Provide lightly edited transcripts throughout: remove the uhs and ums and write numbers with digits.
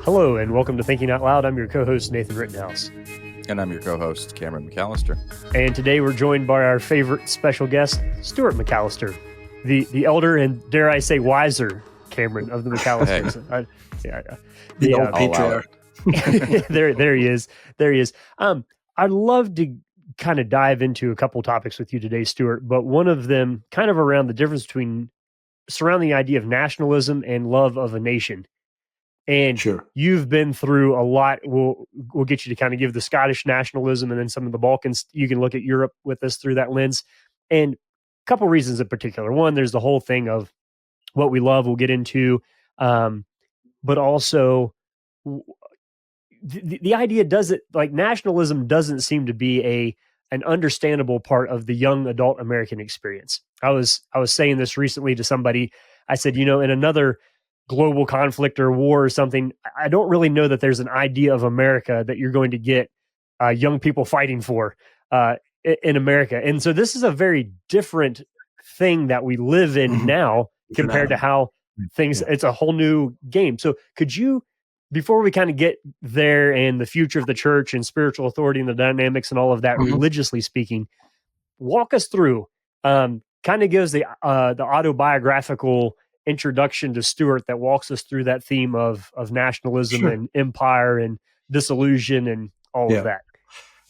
Hello, and welcome to Thinking Out Loud. I'm your co-host, Nathan Rittenhouse. And I'm your co-host, Cameron McAllister. And today we're joined by our favorite special guest, Stuart McAllister, the elder and, dare I say, wiser Cameron of the McAllisters. The old patriarch. There he is. There he is. I'd love to kind of dive into a couple topics with you today, Stuart, but one of them kind of around the difference between surrounding the idea of nationalism and love of a nation. And Sure. You've been through a lot. We'll get you to kind of give the Scottish nationalism and then some of the Balkans. You can look at Europe with us through that lens. And a couple reasons in particular. One, there's the whole thing of what we love we'll get into. But also the idea nationalism doesn't seem to be an understandable part of the young adult American experience. I was saying this recently to somebody. I said, in another global conflict or war or something, I don't really know that there's an idea of America that you're going to get young people fighting for in America. And so this is a very different thing that we live in now compared to how things, it's a whole new game. So could you, before we kind of get there and the future of the church and spiritual authority and the dynamics and all of that, religiously speaking, walk us through, kind of gives the autobiographical introduction to Stuart that walks us through that theme of nationalism and empire and disillusion and all of that.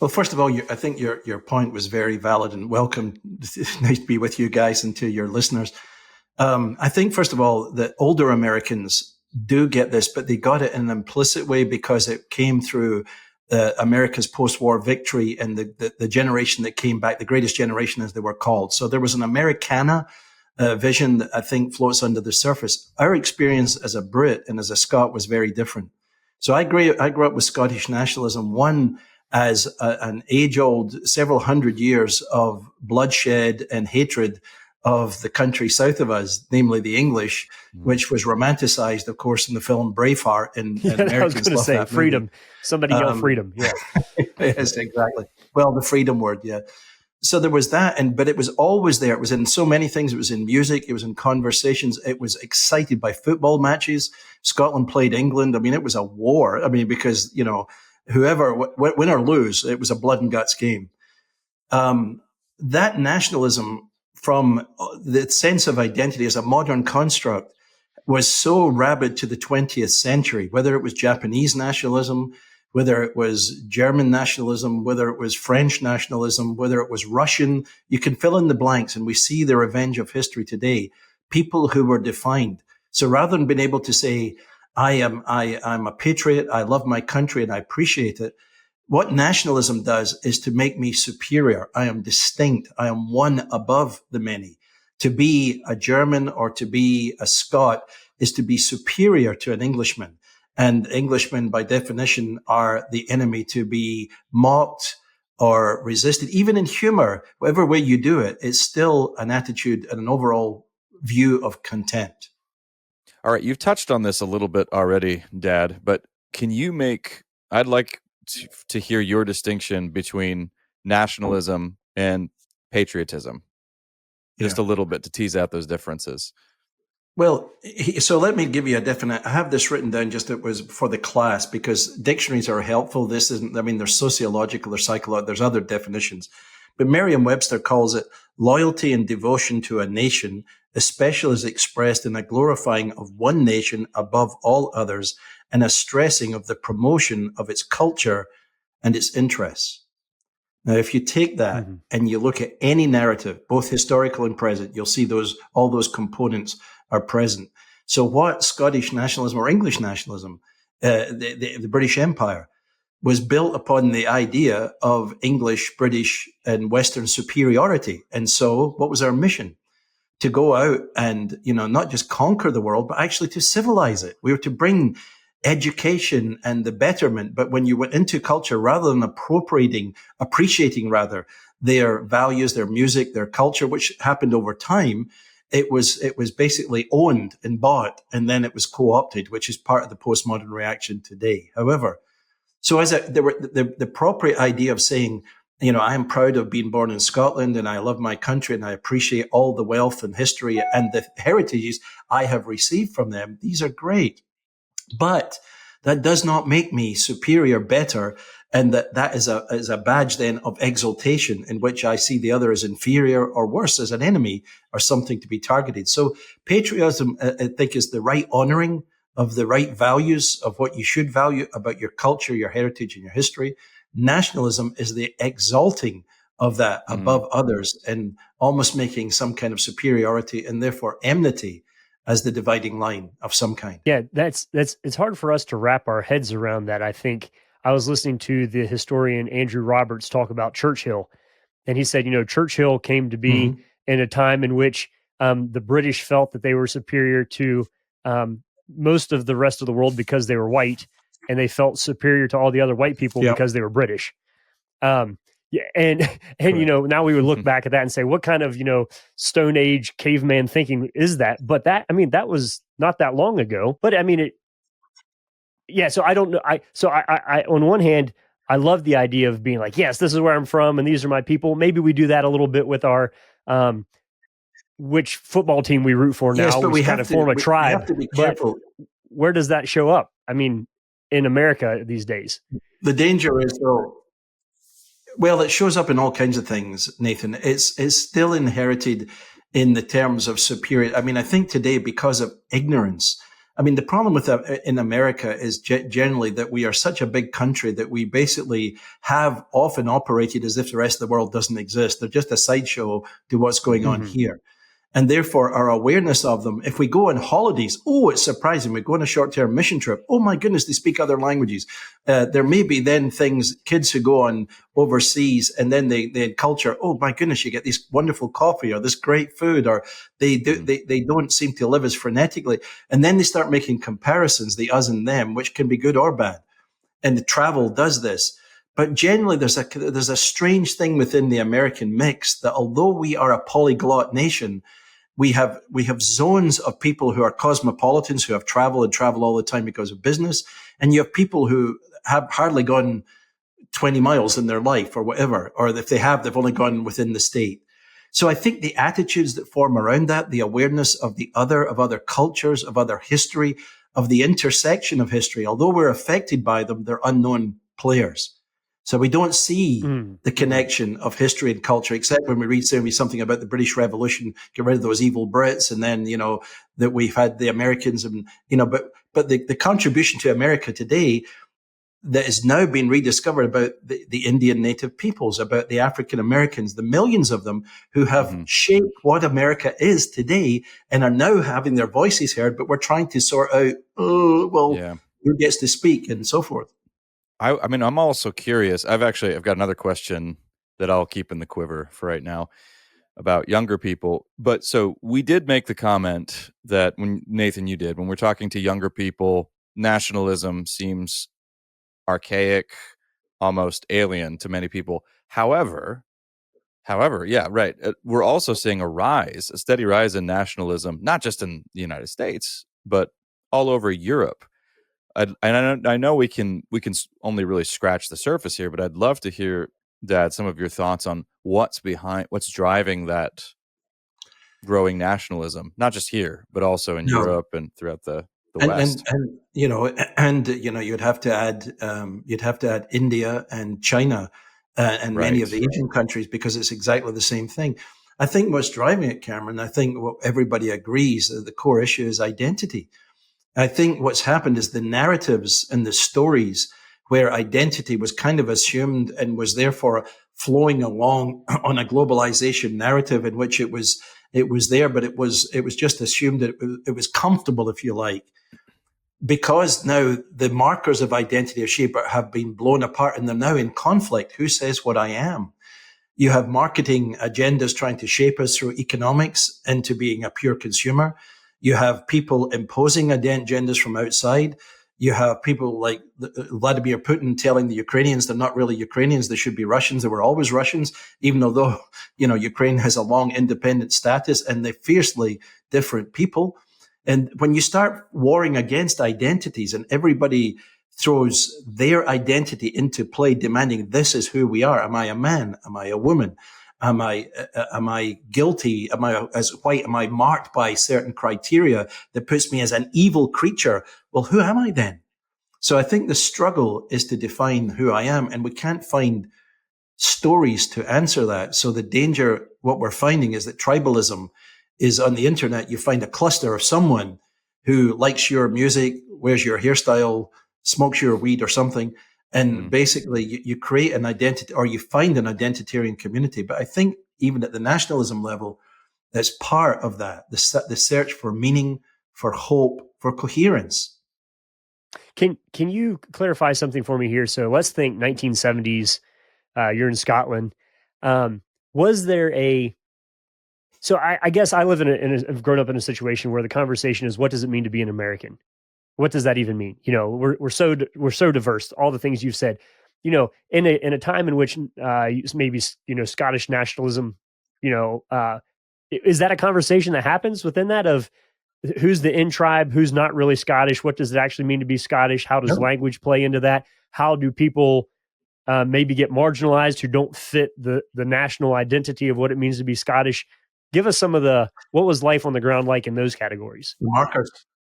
Well, first of all, I think your point was very valid and welcome. It's nice to be with you guys and to your listeners. I think, first of all, that older Americans do get this, but they got it in an implicit way because it came through America's post-war victory and the generation that came back, the greatest generation as they were called. So there was an Americana vision that I think floats under the surface. Our experience as a Brit and as a Scot was very different. So I grew up with Scottish nationalism, one as an age-old, several hundred years of bloodshed and hatred of the country south of us, namely the English, which was romanticized, of course, in the film Braveheart. And Americans I was going to say freedom. Somebody yell freedom. Yeah. Yes, exactly. Well, the freedom word. Yeah. So there was that, but it was always there. It was in so many things. It was in music. It was in conversations. It was excited by football matches. Scotland played England. I mean, it was a war. I mean, because, whoever, win or lose, it was a blood and guts game. That nationalism from the sense of identity as a modern construct was so rabid to the 20th century, whether it was Japanese nationalism, whether it was German nationalism, whether it was French nationalism, whether it was Russian, you can fill in the blanks, and we see the revenge of history today. People who were defined. So rather than being able to say, I'm a patriot, I love my country and I appreciate it, what nationalism does is to make me superior. I am distinct. I am one above the many. To be a German or to be a Scot is to be superior to an Englishman. And Englishmen, by definition, are the enemy to be mocked or resisted. Even in humor, whatever way you do it, it's still an attitude and an overall view of contempt. All right, you've touched on this a little bit already, Dad, but I'd like to hear your distinction between nationalism and patriotism. Just a little bit to tease out those differences. Well, so let me give you a definite, I have this written down just it was for the class because dictionaries are helpful. This isn't, they're sociological, they're psychological, there's other definitions. But Merriam-Webster calls it loyalty and devotion to a nation, especially as expressed in a glorifying of one nation above all others and a stressing of the promotion of its culture and its interests. Now, if you take that and you look at any narrative, both historical and present, you'll see all those components are present. So what Scottish nationalism or English nationalism, the British Empire, was built upon the idea of English, British, and Western superiority. And so what was our mission? To go out and, not just conquer the world, but actually to civilize it. We were to bring education and the betterment. But when you went into culture, rather than appreciating their values, their music, their culture, which happened over time, it was basically owned and bought, and then it was co-opted, which is part of the postmodern reaction today. However, so the appropriate idea of saying, I am proud of being born in Scotland and I love my country and I appreciate all the wealth and history and the heritages I have received from them. These are great. But That does not make me superior, better, and that is a badge then of exaltation in which I see the other as inferior or worse, as an enemy or something to be targeted. So patriotism, I think, is the right honoring of the right values of what you should value about your culture, your heritage, and your history. Nationalism is the exalting of that above others and almost making some kind of superiority and therefore enmity as the dividing line of some kind. Yeah, that's it's hard for us to wrap our heads around that. I think I was listening to the historian Andrew Roberts talk about Churchill, and he said, Churchill came to be in a time in which the British felt that they were superior to most of the rest of the world because they were white, and they felt superior to all the other white people because they were British. Yeah, and now we would look back at that and say, what kind of Stone Age caveman thinking is that? But that was not that long ago. But so I don't know. I on one hand, I love the idea of being like, yes, this is where I'm from, and these are my people. Maybe we do that a little bit with our which football team we root for now. Yes, but we kind have of to, form a tribe. We have to be careful. Where does that show up? I mean, in America these days, the danger is though. Well, it shows up in all kinds of things, Nathan. It's still inherited in the terms of superior. I mean, I think today, because of ignorance, I mean, the problem with in America is generally that we are such a big country that we basically have often operated as if the rest of the world doesn't exist. They're just a sideshow to what's going on here. And therefore, our awareness of them, if we go on holidays, it's surprising. We go on a short-term mission trip. Oh, my goodness, they speak other languages. There may be then things, kids who go on overseas and then they culture, oh, my goodness, you get this wonderful coffee or this great food, or they don't seem to live as frenetically. And then they start making comparisons, the us and them, which can be good or bad. And the travel does this. But generally, there's a strange thing within the American mix that although we are a polyglot nation, we have zones of people who are cosmopolitans, who have traveled and travel all the time because of business. And you have people who have hardly gone 20 miles in their life or whatever, or if they have, they've only gone within the state. So I think the attitudes that form around that, the awareness of the other, of other cultures, of other history, of the intersection of history, although we're affected by them, they're unknown players. So we don't see the connection of history and culture, except when we read something about the British Revolution, get rid of those evil Brits, and then, that we've had the Americans and, but the contribution to America today that is now being rediscovered about the Indian native peoples, about the African Americans, the millions of them who have shaped what America is today and are now having their voices heard, but we're trying to sort out, who gets to speak and so forth. I mean, I'm also curious. I've got another question that I'll keep in the quiver for right now about younger people. But so we did make the comment that when we're talking to younger people, nationalism seems archaic, almost alien to many people. However, yeah, right. We're also seeing a steady rise in nationalism, not just in the United States, but all over Europe. I know we can only really scratch the surface here, but I'd love to hear, Dad, some of your thoughts on what's driving that growing nationalism, not just here, but also in Europe and throughout the West. And you'd have to add India and China and many of the Asian countries, because it's exactly the same thing. I think what's driving it, Cameron, I think what everybody agrees, the core issue is identity. I think what's happened is the narratives and the stories where identity was kind of assumed and was therefore flowing along on a globalization narrative in which it was there, but it was just assumed that it was comfortable, if you like, because now the markers of identity of shape have been blown apart and they're now in conflict. Who says what I am? You have marketing agendas trying to shape us through economics into being a pure consumer. You have people imposing agendas from outside. You have people like Vladimir Putin telling the Ukrainians they're not really Ukrainians, they should be Russians. They were always Russians, even though Ukraine has a long independent status and they're fiercely different people. And when you start warring against identities and everybody throws their identity into play, demanding this is who we are. Am I a man? Am I a woman? Am I guilty? Am I as white? Am I marked by certain criteria that puts me as an evil creature? Well, who am I then? So I think the struggle is to define who I am, and we can't find stories to answer that. So the danger, what we're finding is that tribalism is on the internet. You find a cluster of someone who likes your music, wears your hairstyle, smokes your weed or something. And basically you create an identity, or you find an identitarian community. But I think even at the nationalism level, that's part of that, the search for meaning, for hope, for coherence. Can you clarify something for me here? So let's think 1970s. You're in Scotland. Was there a? So I guess I live I've grown up in a situation where the conversation is, what does it mean to be an American? What does that even mean? You know, we're so diverse. All the things you've said. You know, in a time in which maybe Scottish nationalism. Is that a conversation that happens within that of who's the in tribe, who's not really Scottish? What does it actually mean to be Scottish? How does language play into that? How do people maybe get marginalized who don't fit the national identity of what it means to be Scottish? Give us some of what was life on the ground like in those categories? Markers.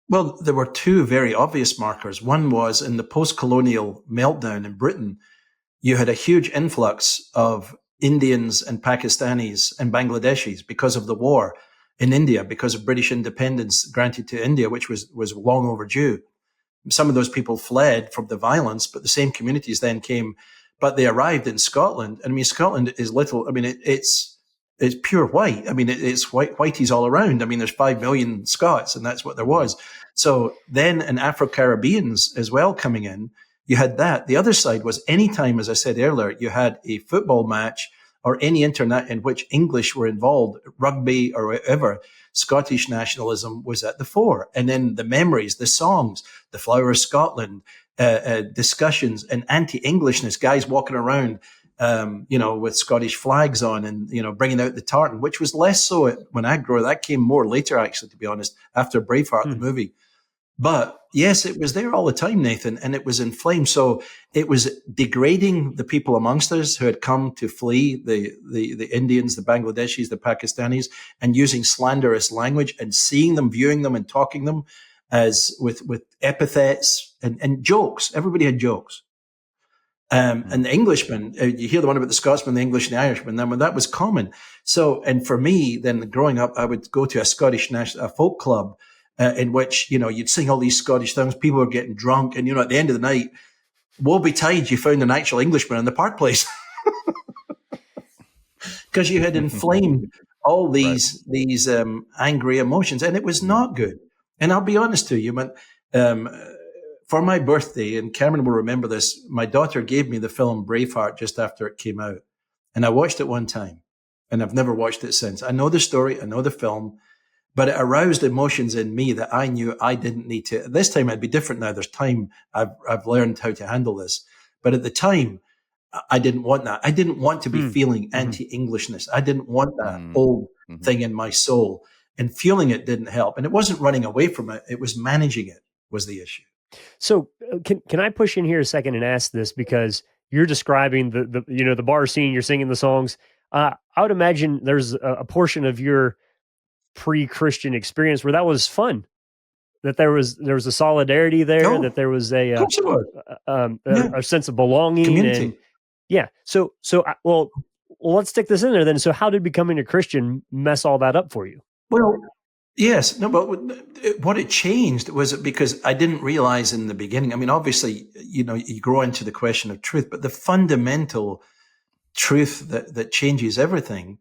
Well, there were two very obvious markers. One was in the post-colonial meltdown in Britain, you had a huge influx of Indians and Pakistanis and Bangladeshis because of the war in India, because of British independence granted to India, which was long overdue. Some of those people fled from the violence, but the same communities then came, but they arrived in Scotland. And I mean, Scotland is little. I mean, it's pure white. I mean, it's whiteies all around. I mean, there's 5 million Scots, and that's what there was. So then, and Afro-Caribbeans as well coming in, you had that. The other side was anytime, as I said earlier, you had a football match or any internet in which English were involved, rugby or whatever, Scottish nationalism was at the fore. And then the memories, the songs, the Flower of Scotland, discussions and anti-Englishness, guys walking around, with Scottish flags on and, bringing out the tartan, which was less so when I grew up. That came more later, actually, to be honest, after Braveheart, the movie. But yes, it was there all the time, Nathan, and it was inflamed. So it was degrading the people amongst us who had come to flee, the Indians, the Bangladeshis, the Pakistanis, and using slanderous language and seeing them, viewing them and talking them as with epithets and jokes. Everybody had jokes. And the Englishmen, you hear the one about the Scotsman, the English, and the Irishman, then that was common. So, and for me, then growing up, I would go to a Scottish folk club, in which, you'd sing all these Scottish songs, people were getting drunk, and, at the end of the night, woe betide you found an actual Englishman in the Park Place. Because you had inflamed all these angry emotions, and it was not good. And I'll be honest to you, for my birthday, and Cameron will remember this, my daughter gave me the film Braveheart just after it came out. And I watched it one time, and I've never watched it since. I know the story, I know the film, but it aroused emotions in me that I knew I didn't need to. This time I'd be different now. There's time. I've learned how to handle this. But at the time, I didn't want that. I didn't want to be feeling anti-Englishness. I didn't want that old thing in my soul. And feeling it didn't help. And it wasn't running away from it. It was managing it was the issue. So can I push in here a second and ask this, because you're describing the bar scene, you're singing the songs. I would imagine there's a portion of your pre-Christian experience where that was fun, that there was a solidarity there, that there was a sense of belonging, community. And So well, let's stick this in there then. So how did becoming a Christian mess all that up for you? Well, yes, no, but what it changed was because I didn't realize in the beginning. I mean, obviously, you grow into the question of truth, but the fundamental truth that changes everything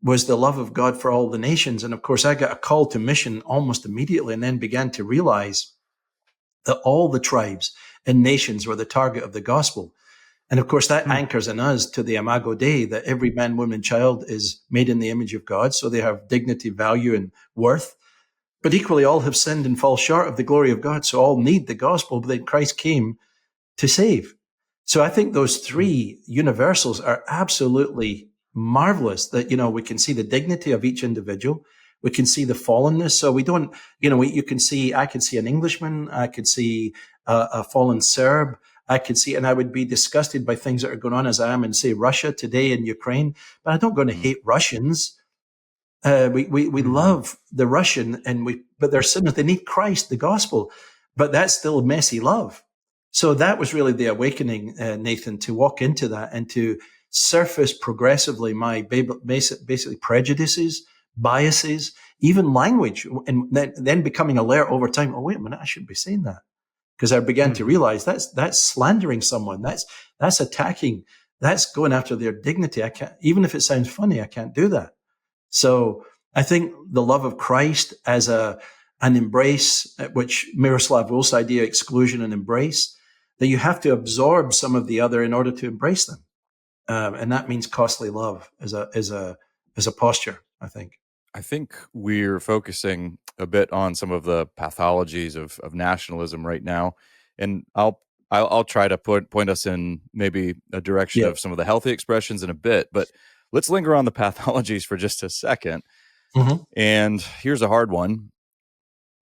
was the love of God for all the nations. And of course, I got a call to mission almost immediately, and then began to realize that all the tribes and nations were the target of the gospel. And of course, that anchors in us to the Imago Dei, that every man, woman, child is made in the image of God. So they have dignity, value, and worth. But equally, all have sinned and fall short of the glory of God. So all need the gospel, but then Christ came to save. So I think those three universals are absolutely marvelous, that, we can see the dignity of each individual. We can see the fallenness. So we don't, I can see an Englishman. I could see a fallen Serb. I could see, and I would be disgusted by things that are going on as I am in, say, Russia today and Ukraine, but I don't go to hate Russians. We love the Russian, but they're sinners. They need Christ, the gospel, but that's still messy love. So that was really the awakening, Nathan, to walk into that and to surface progressively my basically prejudices, biases, even language, and then becoming alert over time. Oh, wait a minute, I shouldn't be saying that, because I began to realize that's slandering someone. That's attacking. That's going after their dignity. I can't, even if it sounds funny, I can't do that. So I think the love of Christ as an embrace, which Miroslav Volf's idea, exclusion and embrace, that you have to absorb some of the other in order to embrace them. And that means costly love as a posture, I think. I think we're focusing a bit on some of the pathologies of nationalism right now, and I'll try to point us in maybe a direction of some of the healthy expressions in a bit, but let's linger on the pathologies for just a second. Mm-hmm. And here's a hard one.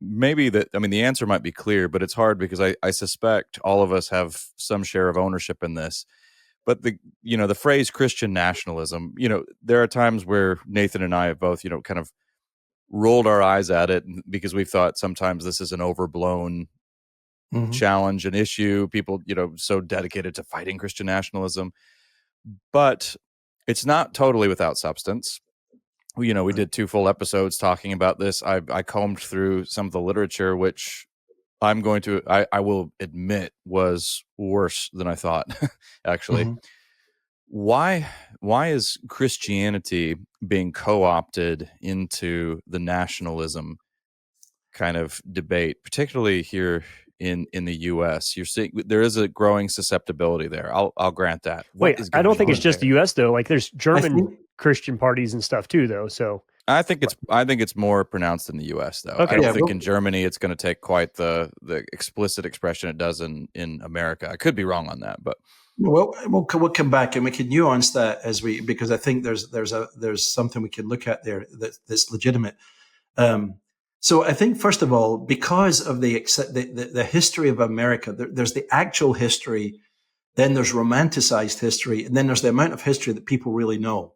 Maybe the answer might be clear, but it's hard because I suspect all of us have some share of ownership in this. But the phrase Christian nationalism, there are times where Nathan and I have both, kind of rolled our eyes at it because we've thought sometimes this is an overblown challenge, an issue. People, so dedicated to fighting Christian nationalism, but it's not totally without substance. We did 2 full episodes talking about this. I combed through some of the literature, which I will admit was worse than I thought, actually. Why is Christianity being co-opted into the nationalism kind of debate, particularly here in the U.S.? You're seeing there is a growing susceptibility there. I'll grant that. Wait, I don't think it's just the U.S. though. Like there's German Christian parties and stuff too, though. So I think it's more pronounced in the U.S. though. Okay. I don't think in Germany it's going to take quite the explicit expression it does in America. I could be wrong on that, but we'll come back and we can nuance that because I think there's something we can look at there that's legitimate. So I think first of all, because of the history of America, there's the actual history, then there's romanticized history, and then there's the amount of history that people really know.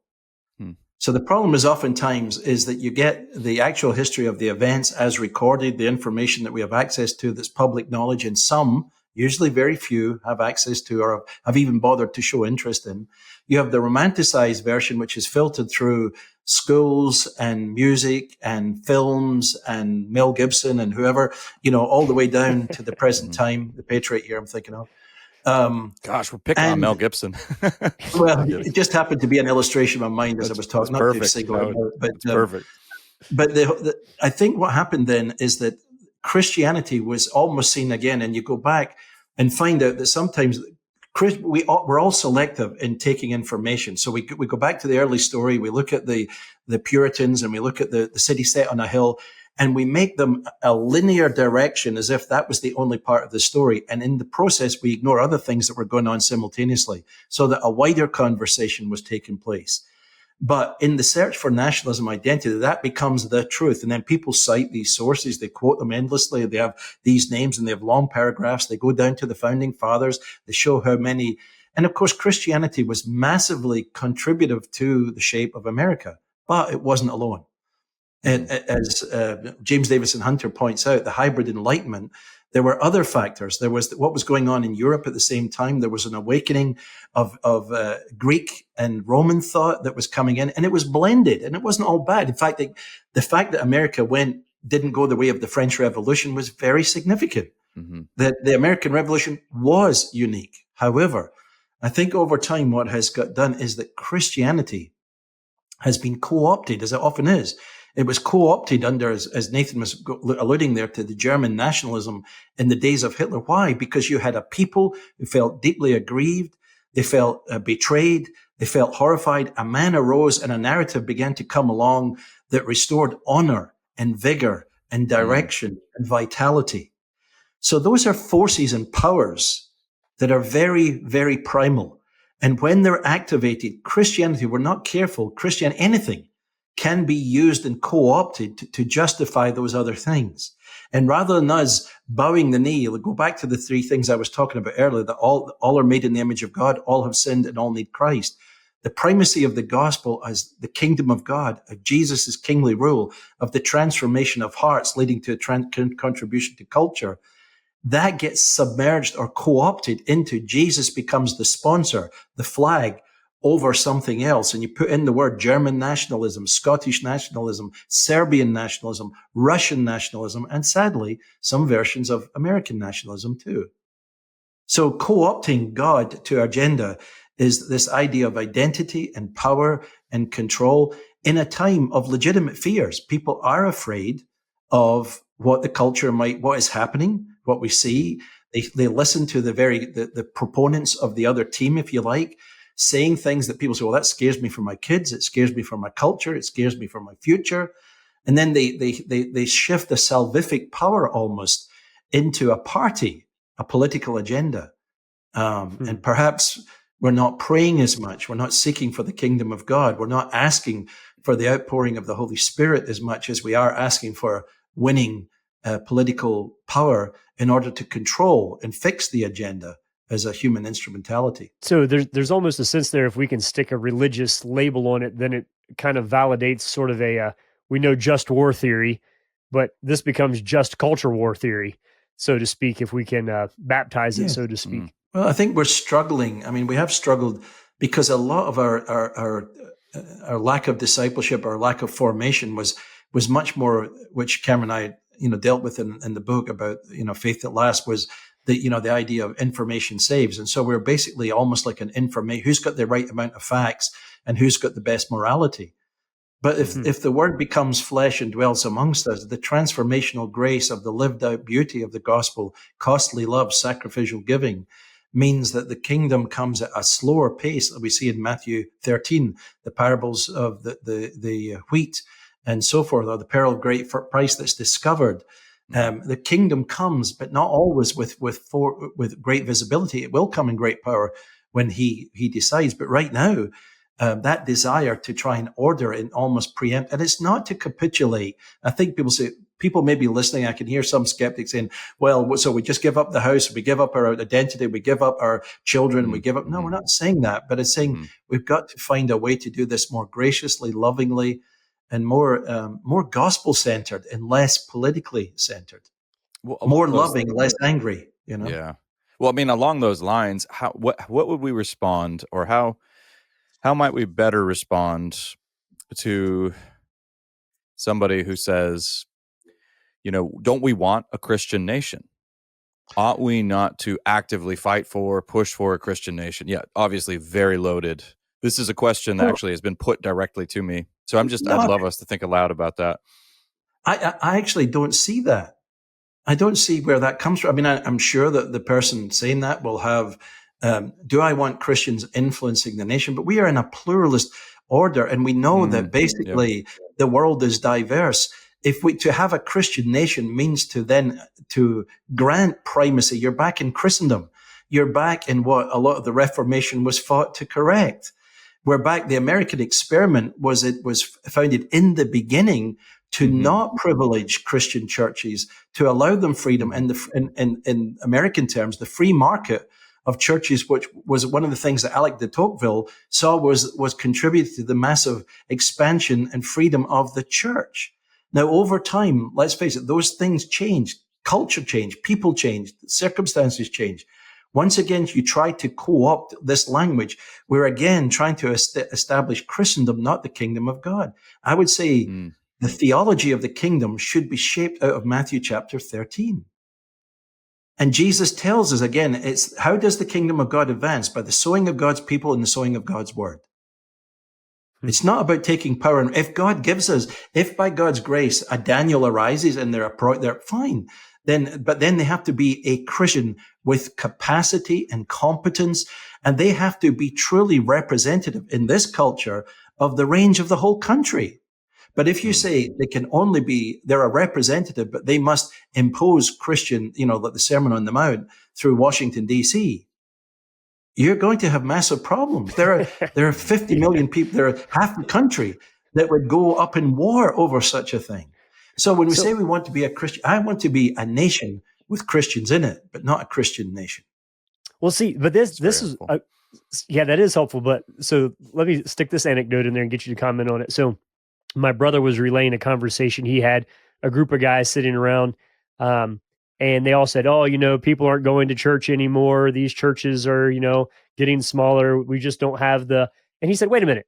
So the problem is oftentimes is that you get the actual history of the events as recorded, the information that we have access to that's public knowledge, and some, usually very few, have access to or have even bothered to show interest in. You have the romanticized version, which is filtered through schools and music and films and Mel Gibson and whoever, all the way down to the present time, the Patriot here I'm thinking of. Gosh, we're picking on Mel Gibson. Well, it just happened to be an illustration of mine as I was talking. That's perfect. That's perfect. But I think what happened then is that Christianity was almost seen again, and you go back and find out that sometimes we're all selective in taking information. So we go back to the early story, we look at the Puritans, and we look at the city set on a hill, and we make them a linear direction as if that was the only part of the story. And in the process, we ignore other things that were going on simultaneously so that a wider conversation was taking place. But in the search for nationalism identity, that becomes the truth. And then people cite these sources. They quote them endlessly. They have these names and they have long paragraphs. They go down to the founding fathers. They show how many. And of course, Christianity was massively contributive to the shape of America, but it wasn't alone. And as James Davison Hunter points out, the hybrid Enlightenment, there were other factors. There was what was going on in Europe at the same time. There was an awakening of Greek and Roman thought that was coming in, and it was blended, and it wasn't all bad. In fact, the fact that America didn't go the way of the French Revolution was very significant. That the American Revolution was unique. However, I think over time what has got done is that Christianity has been co-opted, as it often is. It was co-opted under, as Nathan was alluding there, to the German nationalism in the days of Hitler. Why? Because you had a people who felt deeply aggrieved. They felt betrayed. They felt horrified. A man arose and a narrative began to come along that restored honor and vigor and direction and vitality. So those are forces and powers that are very, very primal. And when they're activated, Christianity, we're not careful, anything can be used and co-opted to justify those other things. And rather than us bowing the knee, we'll go back to the 3 things I was talking about earlier, that all are made in the image of God, all have sinned and all need Christ. The primacy of the gospel as the kingdom of God, of Jesus' kingly rule, of the transformation of hearts leading to a contribution to culture, that gets submerged or co-opted into Jesus becomes the sponsor, the flag over something else. And you put in the word German nationalism, Scottish nationalism, Serbian nationalism, Russian nationalism, and sadly, some versions of American nationalism too. So co-opting God to our agenda is this idea of identity and power and control in a time of legitimate fears. People are afraid of what the culture what is happening, what we see. They listen to the proponents of the other team, if you like, saying things that people say, well, that scares me for my kids. It scares me for my culture. It scares me for my future. And then they shift the salvific power almost into a party, a political agenda. And perhaps we're not praying as much. We're not seeking for the kingdom of God. We're not asking for the outpouring of the Holy Spirit as much as we are asking for winning political power in order to control and fix the agenda as a human instrumentality. So there's almost a sense there, if we can stick a religious label on it, then it kind of validates sort of we know just war theory, but this becomes just culture war theory, so to speak, if we can baptize it, so to speak. Well, I think we're struggling. I mean, we have struggled because a lot of our lack of discipleship, our lack of formation was much more, which Cameron and I, dealt with in the book about, Faith at Last, was the idea of information saves. And so we're basically almost like an who's got the right amount of facts and who's got the best morality. But if the word becomes flesh and dwells amongst us, the transformational grace of the lived out beauty of the gospel, costly love, sacrificial giving, means that the kingdom comes at a slower pace. We see in Matthew 13, the parables of the wheat and so forth, or the pearl of great price that's discovered. The kingdom comes, but not always with great visibility. It will come in great power when he decides. But right now, that desire to try and order and almost preempt, and it's not to capitulate. I think people may be listening. I can hear some skeptics saying, well, so we just give up the house, we give up our identity, we give up our children, we give up. No, we're not saying that, but it's saying we've got to find a way to do this more graciously, lovingly, and more gospel centered and less politically centered. Well, more loving, less angry, Yeah. Well, I mean, along those lines, what would we respond, or how might we better respond to somebody who says, don't we want a Christian nation? Ought we not to actively push for a Christian nation? Yeah, obviously very loaded. This is a question that actually has been put directly to me. So I'd love us to think aloud about that. I actually don't see that. I don't see where that comes from. I mean, I'm sure that the person saying that will have, do I want Christians influencing the nation? But we are in a pluralist order, and we know that basically the world is diverse. To have a Christian nation means to grant primacy. You're back in Christendom. You're back in what a lot of the Reformation was fought to correct. We're back. The American experiment was founded in the beginning to not privilege Christian churches, to allow them freedom, and in American terms, the free market of churches, which was one of the things that Alec de Tocqueville saw was contributed to the massive expansion and freedom of the church. Now, over time, let's face it, those things changed. Culture changed, people changed, circumstances changed. Once again, you try to co-opt this language. We're again trying to establish Christendom, not the kingdom of God. I would say the theology of the kingdom should be shaped out of Matthew chapter 13. And Jesus tells us again, it's how does the kingdom of God advance? By the sowing of God's people and the sowing of God's word. It's not about taking power. And if God gives us, if by God's grace a Daniel arises and they're fine, but then they have to be a Christian with capacity and competence, and they have to be truly representative in this culture of the range of the whole country. But if you say they're a representative, but they must impose Christian, like the Sermon on the Mount through Washington, D.C., you're going to have massive problems. There are 50 million people, there are half the country that would go up in war over such a thing. So when we say we want to be a Christian, I want to be a nation with Christians in it, but not a Christian nation. Well, see, but this is, that is helpful. But so let me stick this anecdote in there and get you to comment on it. So my brother was relaying a conversation he had, a group of guys sitting around, And they all said, oh, people aren't going to church anymore. These churches are, getting smaller. We just don't have the. And he said, wait a minute.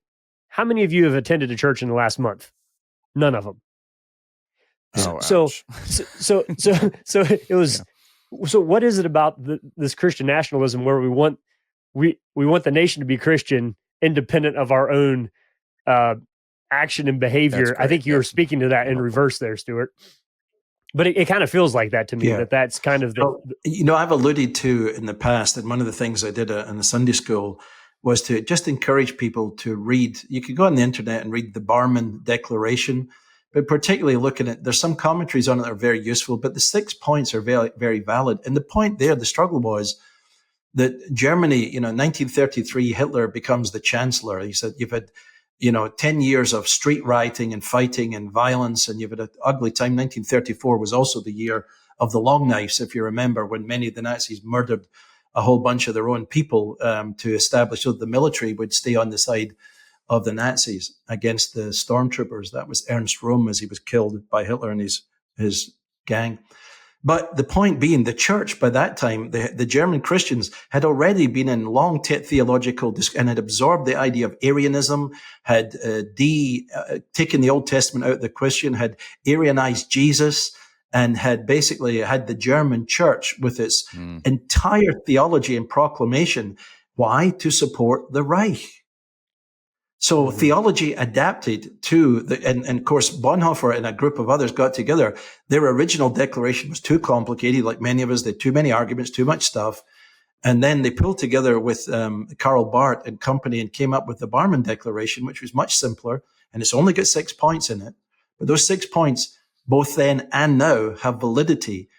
How many of you have attended a church in the last month? None of them. Oh, So, ouch. so it was. Yeah. So what is it about this Christian nationalism where we want the nation to be Christian, independent of our own action and behavior? I think you were speaking to that in reverse there, Stuart. But it kind of feels like that to me. Yeah. That's kind of the. I've alluded to in the past, and one of the things I did in the Sunday school was to just encourage people to read. You could go on the internet and read the Barmen Declaration, but particularly looking at, there's some commentaries on it that are very useful, but the 6 points are very, very valid. And the point there, the struggle was that Germany, in 1933, Hitler becomes the chancellor. He said, you've had, 10 years of street rioting and fighting and violence, and you've had an ugly time. 1934 was also the year of the long knives, if you remember, when many of the Nazis murdered a whole bunch of their own people to establish so that the military would stay on the side of the Nazis against the stormtroopers. That was Ernst Röhm as he was killed by Hitler and his gang. But the point being, the church by that time, the German Christians had already been in long theological and had absorbed the idea of Arianism, had taken the Old Testament out of the Christian, had Arianized Jesus, and had basically had the German church with its entire theology and proclamation. Why? To support the Reich. So theology adapted to and of course, Bonhoeffer and a group of others got together. Their original declaration was too complicated. Like many of us, they had too many arguments, too much stuff. And then they pulled together with Karl Barth and company and came up with the Barmen Declaration, which was much simpler. And it's only got 6 points in it. But those 6 points, both then and now, have validity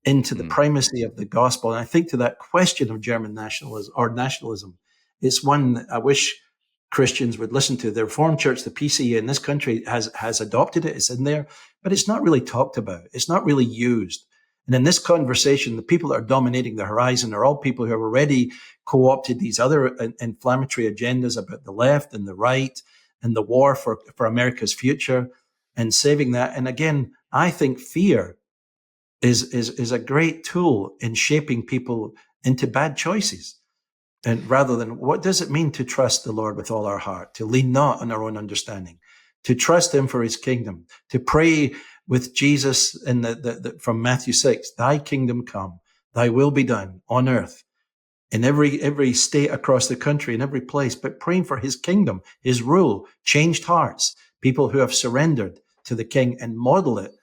into the primacy of the gospel. And I think to that question of German nationalism, it's one that I wish Christians would listen to. The Reformed Church, the PCA in this country has adopted it. It's in there, but it's not really talked about. It's not really used. And in this conversation, the people that are dominating the horizon are all people who have already co-opted these other inflammatory agendas about the left and the right and the war for America's future and saving that. And again, I think fear is a great tool in shaping people into bad choices. And rather than, what does it mean to trust the Lord with all our heart, to lean not on our own understanding, to trust him for his kingdom, to pray with Jesus in from Matthew 6, thy kingdom come, thy will be done on earth, in every state across the country, in every place, but praying for his kingdom, his rule, changed hearts, people who have surrendered to the king and model it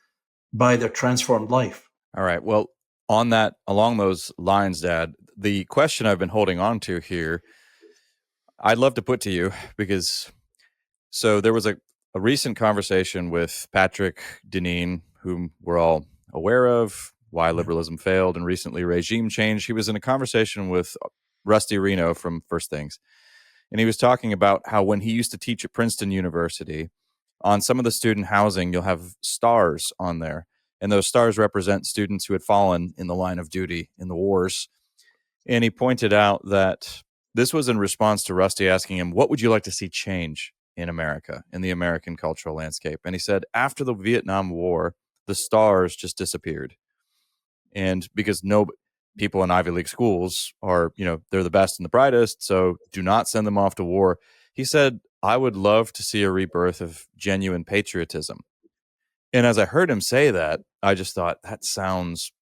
by their transformed life. All right. Well, along those lines, Dad, the question I've been holding on to here, I'd love to put to you, because so there was a recent conversation with Patrick Deneen, whom we're all aware of, why liberalism failed and recently regime change. He was in a conversation with Rusty Reno from First Things, and he was talking about how when he used to teach at Princeton University, on some of the student housing, you'll have stars on there. And those stars represent students who had fallen in the line of duty in the wars. And he pointed out that this was in response to Rusty asking him, what would you like to see change in America, in the American cultural landscape? And he said, after the Vietnam War, the stars just disappeared. And because people in Ivy League schools are, they're the best and the brightest, so do not send them off to war. He said, I would love to see a rebirth of genuine patriotism. And as I heard him say that, I just thought, that sounds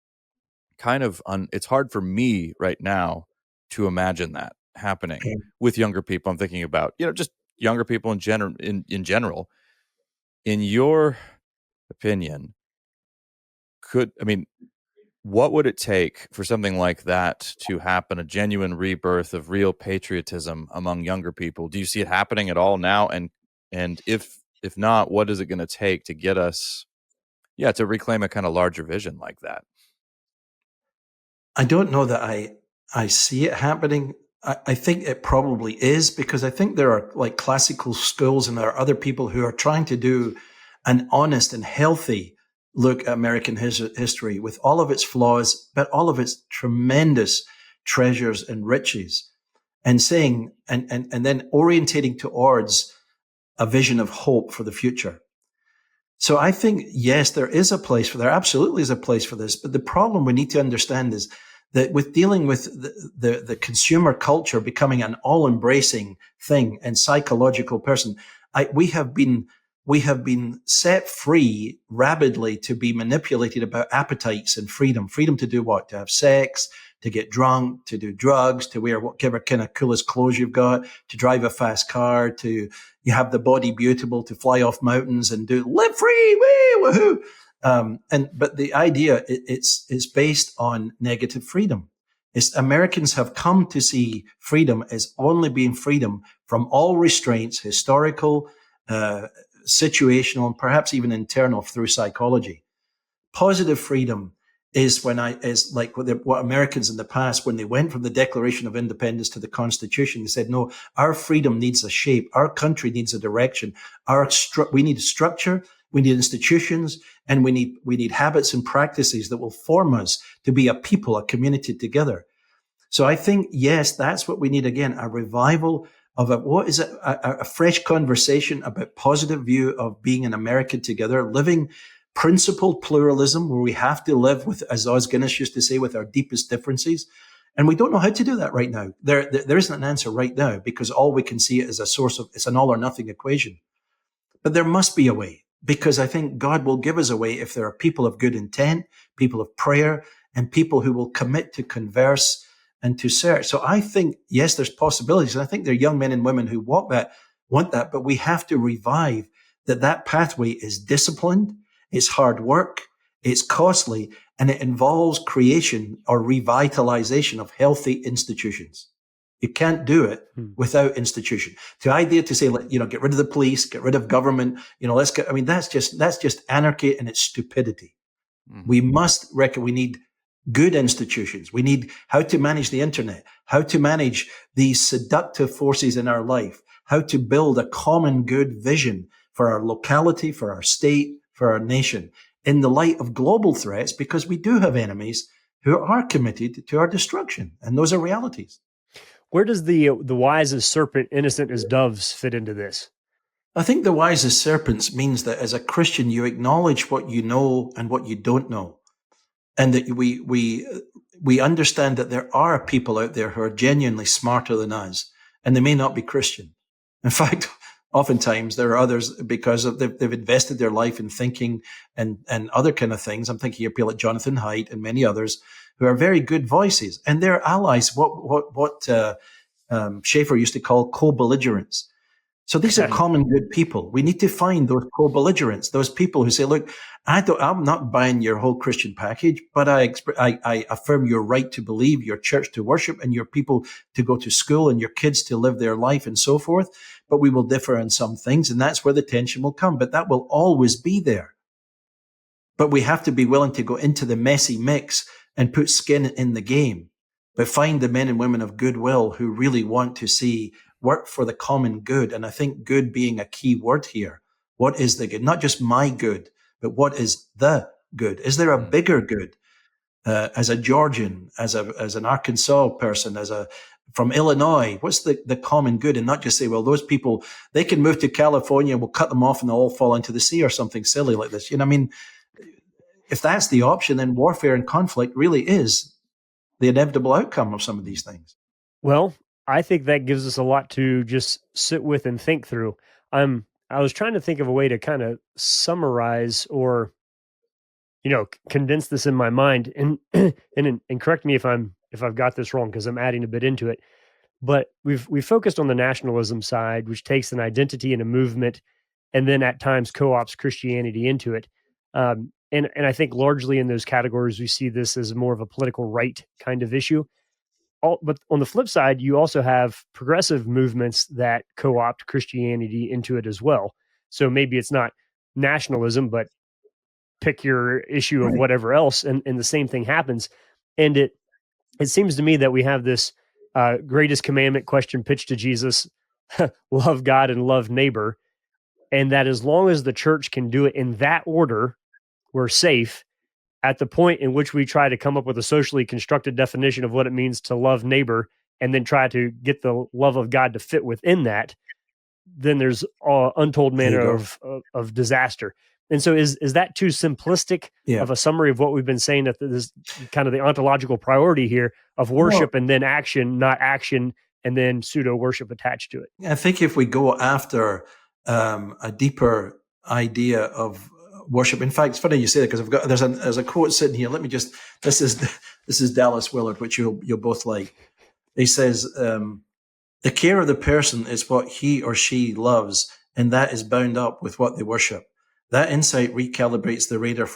kind of it's hard for me right now to imagine that happening with younger people. I'm thinking about, just younger people in general. In your opinion, what would it take for something like that to happen, a genuine rebirth of real patriotism among younger people? Do you see it happening at all now? And if not, what is it going to take to get us, to reclaim a kind of larger vision like that? I don't know that I see it happening. I think it probably is, because I think there are like classical schools and there are other people who are trying to do an honest and healthy look at American history with all of its flaws, but all of its tremendous treasures and riches, and saying, and then orientating towards a vision of hope for the future. So I think, yes, there absolutely is a place for this. But the problem we need to understand is that with dealing with the consumer culture becoming an all embracing thing and psychological person, we have been set free rapidly to be manipulated about appetites and freedom to do what? To have sex, to get drunk, to do drugs, to wear whatever kind of coolest clothes you've got, to drive a fast car, to you have the body beautiful, to fly off mountains and live free, woohoo. But the idea it's based on negative freedom. Americans have come to see freedom as only being freedom from all restraints, historical, situational, and perhaps even internal through psychology. Positive freedom is like what Americans in the past, when they went from the Declaration of Independence to the Constitution, they said, no, our freedom needs a shape. Our country needs a direction. We need a structure. We need institutions, and we need habits and practices that will form us to be a people, a community together. So I think, yes, that's what we need. Again, a revival of a fresh conversation about positive view of being an American together, living principled pluralism, where we have to live with, as Os Guinness used to say, with our deepest differences. And we don't know how to do that right now. There isn't an answer right now, because all we can see is it's an all or nothing equation. But there must be a way, because I think God will give us a way if there are people of good intent, people of prayer, and people who will commit to converse and to search. So I think, yes, there's possibilities. And I think there are young men and women who want that, but we have to revive that pathway is disciplined, it's hard work, it's costly, and it involves creation or revitalization of healthy institutions. You can't do it without institution. The idea to say, get rid of the police, get rid of government, that's just anarchy and it's stupidity. Mm-hmm. We must reckon we need good institutions. We need how to manage the internet, how to manage these seductive forces in our life, how to build a common good vision for our locality, for our state, for our nation, in the light of global threats, because we do have enemies who are committed to our destruction. And those are realities. Where does the wise as serpent, innocent as doves fit into this? I think the wise as serpents means that as a Christian, you acknowledge what you know and what you don't know. And that we understand that there are people out there who are genuinely smarter than us, and they may not be Christian. In fact, oftentimes there are others, because they've invested their life in thinking and other kind of things. I'm thinking of people like Jonathan Haidt and many others who are very good voices, and they're allies. What Schaeffer used to call co-belligerents. So these are common good people. We need to find those co-belligerents, those people who say, look, I'm not buying your whole Christian package, but I affirm your right to believe, your church to worship, and your people to go to school, and your kids to live their life, and so forth. But we will differ on some things, and that's where the tension will come. But that will always be there. But we have to be willing to go into the messy mix and put skin in the game, but find the men and women of goodwill who really want to see work for the common good. And I think good being a key word here. What is the good? Not just my good, but what is the good? Is there a bigger good? As a Georgian, as an Arkansas person, from Illinois, what's the common good? And not just say, well, those people, they can move to California, we'll cut them off and they'll all fall into the sea, or something silly like this. If that's the option, then warfare and conflict really is the inevitable outcome of some of these things. Well, I think that gives us a lot to just sit with and think through. I was trying to think of a way to kind of summarize or, condense this in my mind, and correct me if I've got this wrong, because I'm adding a bit into it. But we've focused on the nationalism side, which takes an identity and a movement, and then at times co-ops Christianity into it. And I think largely in those categories, we see this as more of a political right kind of issue. But on the flip side, you also have progressive movements that co-opt Christianity into it as well. So maybe it's not nationalism, but pick your issue of whatever else, and the same thing happens. And it seems to me that we have this greatest commandment question pitched to Jesus, love God and love neighbor. And that as long as the church can do it in that order, we're safe. At the point in which we try to come up with a socially constructed definition of what it means to love neighbor, and then try to get the love of God to fit within that, then there's untold manner of disaster. And so is that too simplistic of a summary of what we've been saying, that this kind of the ontological priority here of worship and then action, not action and then pseudo worship attached to it? I think if we go after a deeper idea of worship, in fact, it's funny you say that, because there's a quote sitting here. Let me just, this is Dallas Willard, which you'll both like. He says, the care of the person is what he or she loves, and that is bound up with what they worship. That insight recalibrates the radar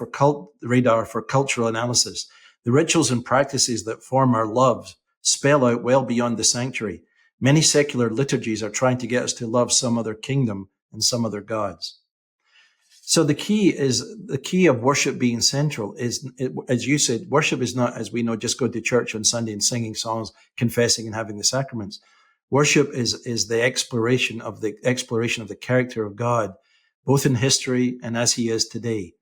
for cultural analysis. The rituals and practices that form our loves spell out well beyond the sanctuary. Many secular liturgies are trying to get us to love some other kingdom and some other gods. So the key of worship being central is, as you said, worship is not, as we know, just going to church on Sunday and singing songs, confessing and having the sacraments. Worship is the exploration of the character of God, both in history and as he is today,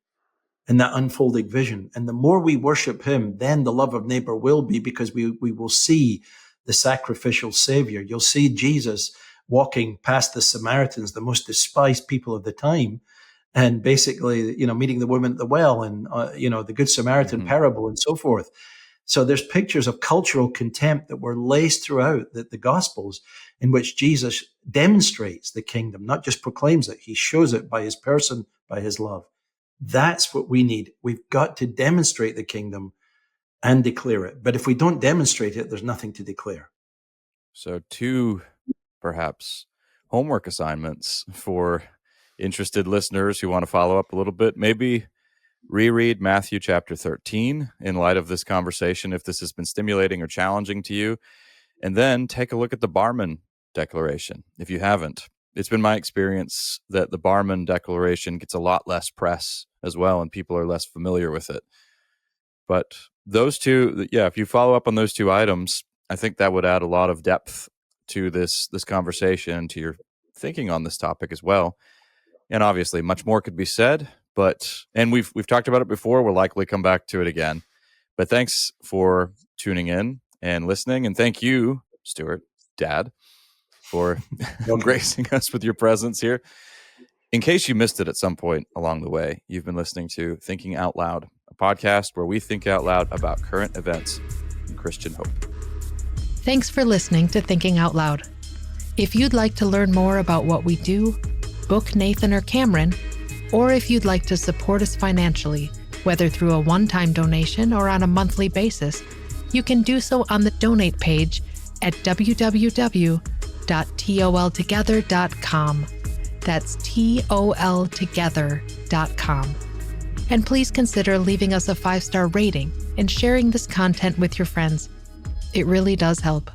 and that unfolding vision. And the more we worship him, then the love of neighbor will be, because we will see the sacrificial savior. You'll see Jesus walking past the Samaritans, the most despised people of the time, and basically, meeting the woman at the well, and, the Good Samaritan parable and so forth. So there's pictures of cultural contempt that were laced throughout the Gospels, in which Jesus demonstrates the kingdom, not just proclaims it. He shows it by his person, by his love. That's what we need. We've got to demonstrate the kingdom and declare it. But if we don't demonstrate it, there's nothing to declare. So 2, perhaps, homework assignments for interested listeners who want to follow up a little bit. Maybe reread Matthew chapter 13 in light of this conversation, if this has been stimulating or challenging to you. And then take a look at the Barmen Declaration, if you haven't. It's been my experience that the Barmen Declaration gets a lot less press as well, and people are less familiar with it. But those two, if you follow up on those 2 items, I think that would add a lot of depth to this conversation, to your thinking on this topic as well. And obviously, much more could be said, and we've talked about it before. We'll likely come back to it again. But thanks for tuning in and listening, and thank you, Stuart, Dad, for gracing us with your presence here. In case you missed it at some point along the way, you've been listening to Thinking Out Loud, a podcast where we think out loud about current events and Christian hope. Thanks for listening to Thinking Out Loud. If you'd like to learn more about what we do, book Nathan or Cameron, or if you'd like to support us financially, whether through a one-time donation or on a monthly basis, you can do so on the donate page at www.toltogether.com. That's toltogether.com. And please consider leaving us a 5-star rating and sharing this content with your friends. It really does help.